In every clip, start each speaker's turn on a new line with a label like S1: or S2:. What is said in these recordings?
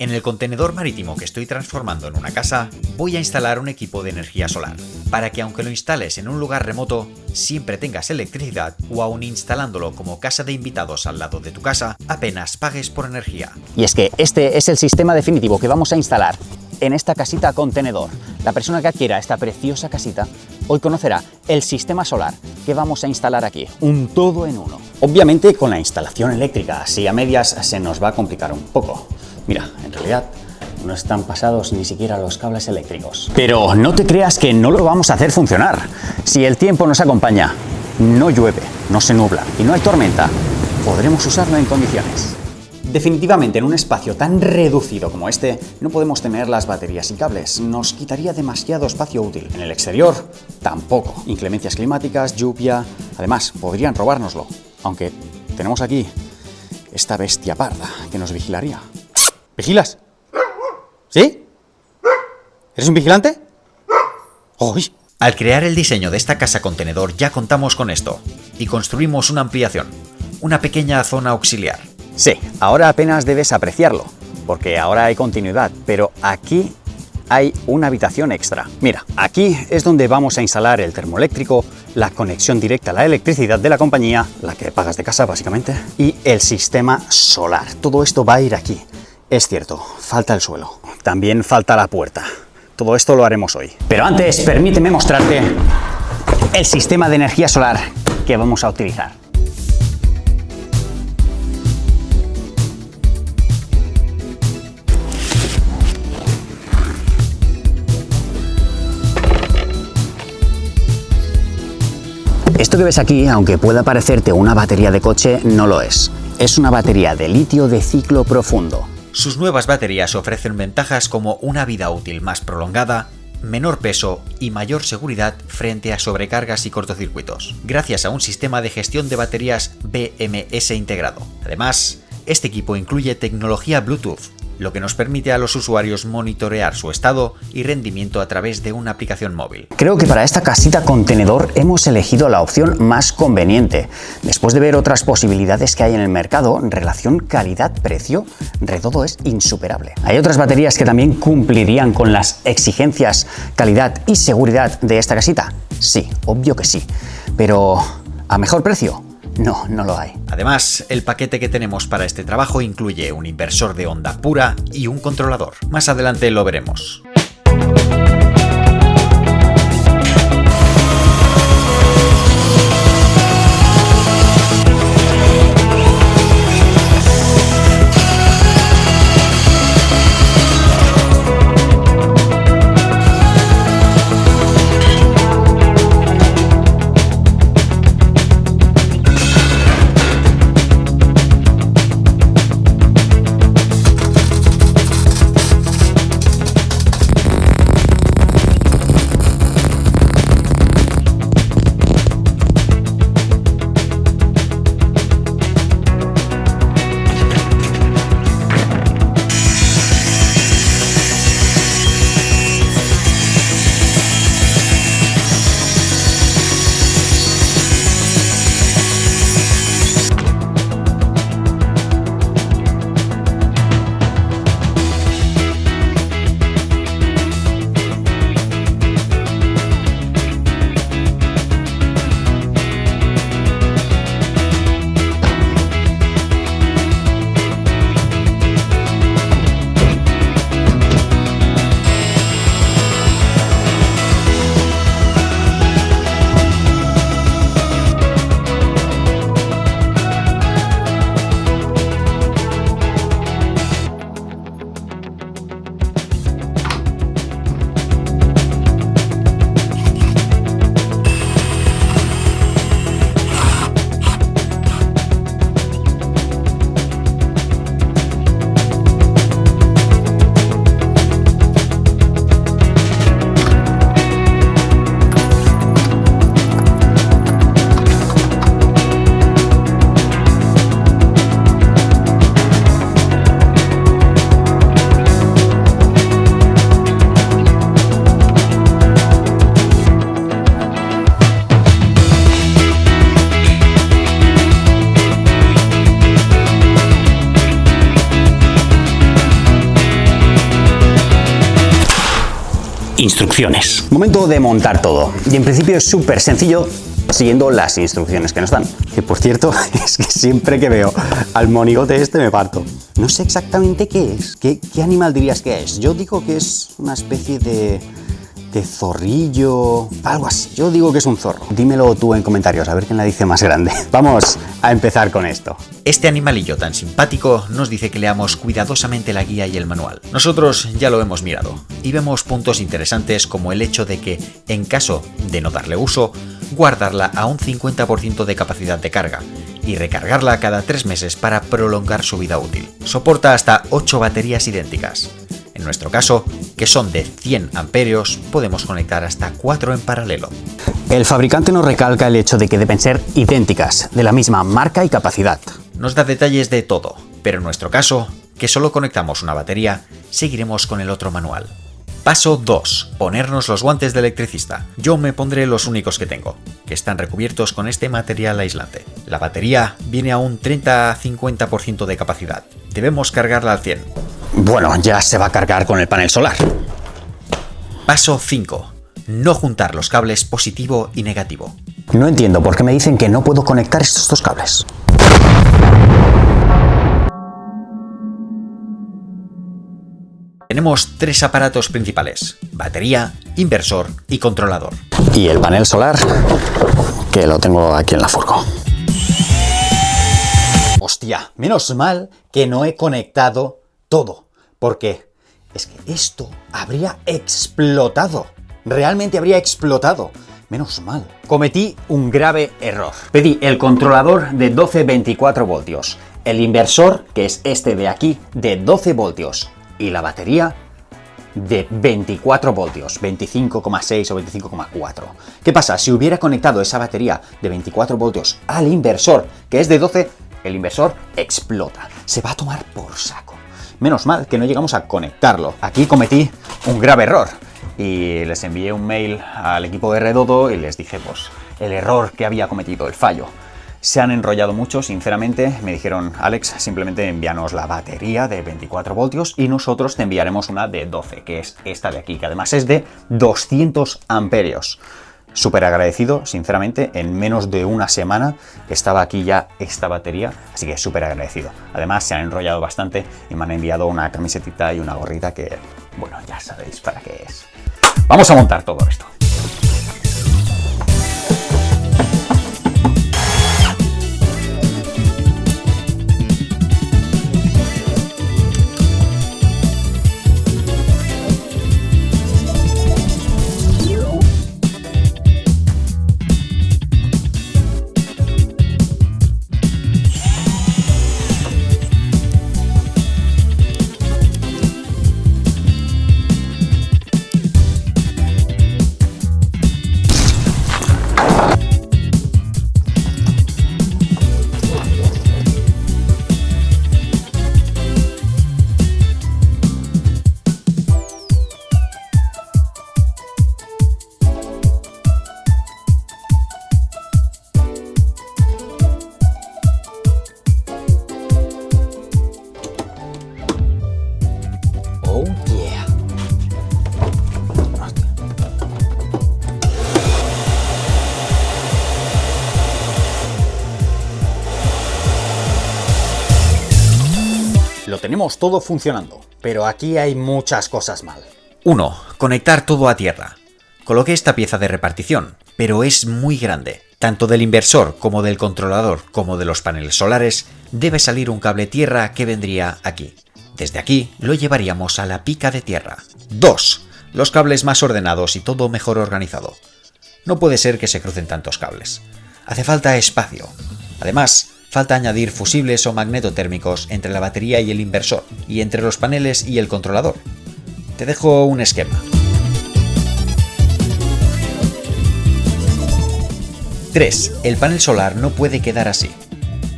S1: En el contenedor marítimo que estoy transformando en una casa, voy a instalar un equipo de energía solar, para que aunque lo instales en un lugar remoto, siempre tengas electricidad o aun instalándolo como casa de invitados al lado de tu casa, apenas pagues por energía.
S2: Y es que este es el sistema definitivo que vamos a instalar en esta casita contenedor. La persona que adquiera esta preciosa casita hoy conocerá el sistema solar que vamos a instalar aquí, un todo en uno. Obviamente con la instalación eléctrica, si a medias se nos va a complicar un poco. Mira, en realidad no están pasados ni siquiera los cables eléctricos. Pero no te creas que no lo vamos a hacer funcionar. Si el tiempo nos acompaña, no llueve, no se nubla y no hay tormenta, podremos usarlo en condiciones. Definitivamente en un espacio tan reducido como este no podemos tener las baterías y cables, nos quitaría demasiado espacio útil. En el exterior tampoco, inclemencias climáticas, lluvia, además podrían robárnoslo, aunque tenemos aquí esta bestia parda que nos vigilaría. ¿Vigilas? ¿Sí? ¿Eres un vigilante? ¡Uy!
S1: Al crear el diseño de esta casa contenedor ya contamos con esto y construimos una ampliación, una pequeña zona auxiliar.
S2: Sí, ahora apenas debes apreciarlo, porque ahora hay continuidad, pero aquí hay una habitación extra. Mira, aquí es donde vamos a instalar el termoeléctrico, la conexión directa a la electricidad de la compañía, la que pagas de casa básicamente, y el sistema solar. Todo esto va a ir aquí. Es cierto, falta el suelo, también falta la puerta. Todo esto lo haremos hoy. Pero antes, permíteme mostrarte el sistema de energía solar que vamos a utilizar. Esto que ves aquí, aunque pueda parecerte una batería de coche, no lo es. Es una batería de litio de ciclo profundo.
S1: Sus nuevas baterías ofrecen ventajas como una vida útil más prolongada, menor peso y mayor seguridad frente a sobrecargas y cortocircuitos, gracias a un sistema de gestión de baterías BMS integrado. Además, este equipo incluye tecnología Bluetooth, lo que nos permite a los usuarios monitorear su estado y rendimiento a través de una aplicación móvil.
S2: Creo que para esta casita contenedor hemos elegido la opción más conveniente. Después de ver otras posibilidades que hay en el mercado, relación calidad-precio, Redodo es insuperable. ¿Hay otras baterías que también cumplirían con las exigencias, calidad y seguridad de esta casita? Sí, obvio que sí. Pero ¿a mejor precio? No, no lo hay.
S1: Además, el paquete que tenemos para este trabajo incluye un inversor de onda pura y un controlador. Más adelante lo veremos.
S2: instrucciones. Momento de montar todo. Y en principio es súper sencillo siguiendo las instrucciones que nos dan. Que por cierto, es que siempre que veo al monigote este me parto. No sé exactamente qué es. ¿Qué animal dirías que es? Yo digo que es una especie de zorrillo, algo así. Yo digo que es un zorro. Dímelo tú en comentarios, a ver quién la dice más grande. Vamos a empezar con esto.
S1: Este animalillo tan simpático nos dice que leamos cuidadosamente la guía y el manual. Nosotros ya lo hemos mirado y vemos puntos interesantes como el hecho de que, en caso de no darle uso, guardarla a un 50% de capacidad de carga y recargarla cada 3 meses para prolongar su vida útil. Soporta hasta 8 baterías idénticas. En nuestro caso, que son de 100 amperios, podemos conectar hasta 4 en paralelo.
S2: El fabricante nos recalca el hecho de que deben ser idénticas, de la misma marca y capacidad.
S1: Nos da detalles de todo, pero en nuestro caso, que solo conectamos una batería, seguiremos con el otro manual. Paso 2. Ponernos los guantes de electricista. Yo me pondré los únicos que tengo, que están recubiertos con este material aislante. La batería viene a un 30-50% de capacidad. Debemos cargarla al 100.
S2: Bueno, ya se va a cargar con el panel solar.
S1: Paso 5. No juntar los cables positivo y negativo.
S2: No entiendo por qué me dicen que no puedo conectar estos dos cables.
S1: Tenemos 3 aparatos principales: batería, inversor y controlador.
S2: Y el panel solar, que lo tengo aquí en la furgo. Hostia, menos mal que no he conectado todo, porque es que esto habría explotado. Realmente habría explotado. Menos mal. Cometí un grave error. Pedí el controlador de 12-24 voltios, el inversor, que es este de aquí, de 12 voltios, y la batería de 24 voltios, 25,6 o 25,4. ¿Qué pasa? Si hubiera conectado esa batería de 24 voltios al inversor, que es de 12, el inversor explota. Se va a tomar por saco. Menos mal que no llegamos a conectarlo. Aquí cometí un grave error y les envié un mail al equipo de Redodo y les dije pues el error que había cometido, el fallo. Se han enrollado mucho, sinceramente. Me dijeron: Alex, simplemente envíanos la batería de 24 voltios y nosotros te enviaremos una de 12, que es esta de aquí, que además es de 200 amperios. Súper agradecido, sinceramente. En menos de una semana estaba aquí ya esta batería, así que súper agradecido. Además se han enrollado bastante y me han enviado una camisetita y una gorrita que, bueno, ya sabéis para qué es. Vamos a montar todo esto. Oh yeah. Lo tenemos todo funcionando, pero aquí hay muchas cosas mal.
S1: 1. Conectar todo a tierra. Coloqué esta pieza de repartición, pero es muy grande. Tanto del inversor como del controlador como de los paneles solares debe salir un cable tierra que vendría aquí. Desde aquí lo llevaríamos a la pica de tierra. 2. Los cables más ordenados y todo mejor organizado. No puede ser que se crucen tantos cables. Hace falta espacio. Además, falta añadir fusibles o magnetotérmicos entre la batería y el inversor, y entre los paneles y el controlador. Te dejo un esquema. 3. El panel solar no puede quedar así.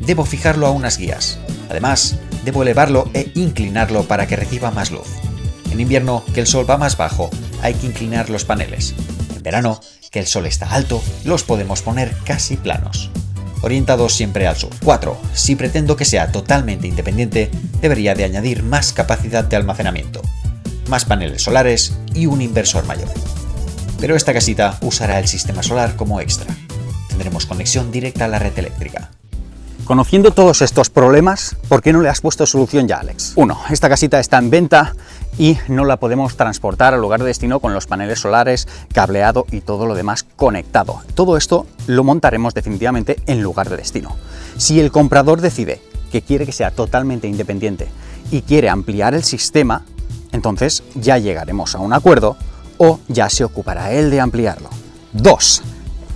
S1: Debo fijarlo a unas guías. Además, debo elevarlo e inclinarlo para que reciba más luz. En invierno, que el sol va más bajo, hay que inclinar los paneles. En verano, que el sol está alto, los podemos poner casi planos. Orientados siempre al sur. 4. Si pretendo que sea totalmente independiente, debería de añadir más capacidad de almacenamiento. más paneles solares y un inversor mayor. Pero esta casita usará el sistema solar como extra. Tendremos conexión directa a la red eléctrica.
S2: Conociendo todos estos problemas, ¿por qué no le has puesto solución ya, Alex? 1. Esta casita está en venta y no la podemos transportar al lugar de destino con los paneles solares, cableado y todo lo demás conectado. Todo esto lo montaremos definitivamente en lugar de destino. Si el comprador decide que quiere que sea totalmente independiente y quiere ampliar el sistema, entonces ya llegaremos a un acuerdo o ya se ocupará él de ampliarlo. 2.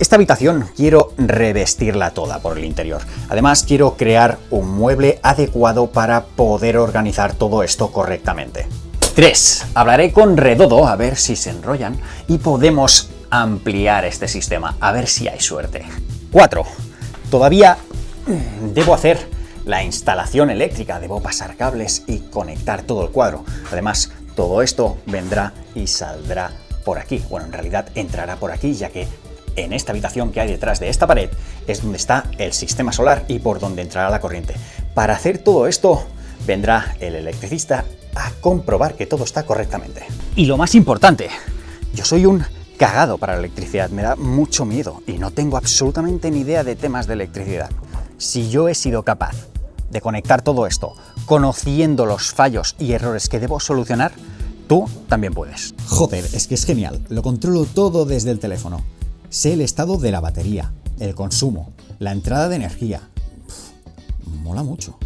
S2: Esta habitación quiero revestirla toda por el interior. Además, quiero crear un mueble adecuado para poder organizar todo esto correctamente. 3. Hablaré con Redodo a ver si se enrollan y podemos ampliar este sistema, a ver si hay suerte. 4. Todavía debo hacer la instalación eléctrica, debo pasar cables y conectar todo el cuadro. Además, todo esto vendrá y saldrá por aquí. Bueno, en realidad entrará por aquí, ya que en esta habitación que hay detrás de esta pared es donde está el sistema solar y por donde entrará la corriente. Para hacer todo esto vendrá el electricista a comprobar que todo está correctamente. Y lo más importante, yo soy un cagado para la electricidad, me da mucho miedo y no tengo absolutamente ni idea de temas de electricidad. Si yo he sido capaz de conectar todo esto conociendo los fallos y errores que debo solucionar, tú también puedes.
S3: Joder, es que es genial, lo controlo todo desde el teléfono. Sé el estado de la batería, el consumo, la entrada de energía. Mola mucho.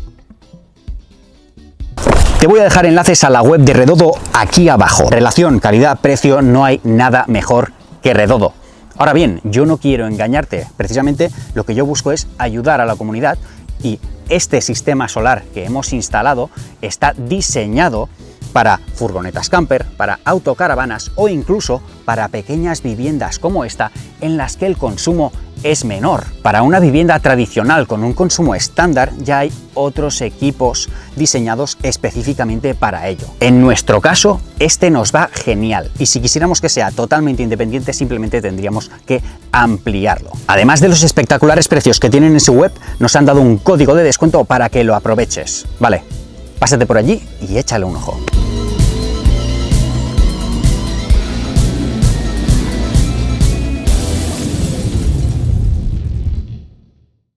S2: Te voy a dejar enlaces a la web de Redodo aquí abajo. Relación calidad-precio, no hay nada mejor que Redodo. Ahora bien, yo no quiero engañarte. Precisamente lo que yo busco es ayudar a la comunidad y este sistema solar que hemos instalado está diseñado para furgonetas camper, para autocaravanas o incluso para pequeñas viviendas como esta en las que el consumo es menor. Para una vivienda tradicional con un consumo estándar ya hay otros equipos diseñados específicamente para ello. En nuestro caso, este nos va genial y si quisiéramos que sea totalmente independiente simplemente tendríamos que ampliarlo. Además de los espectaculares precios que tienen en su web, nos han dado un código de descuento para que lo aproveches. Vale, pásate por allí y échale un ojo.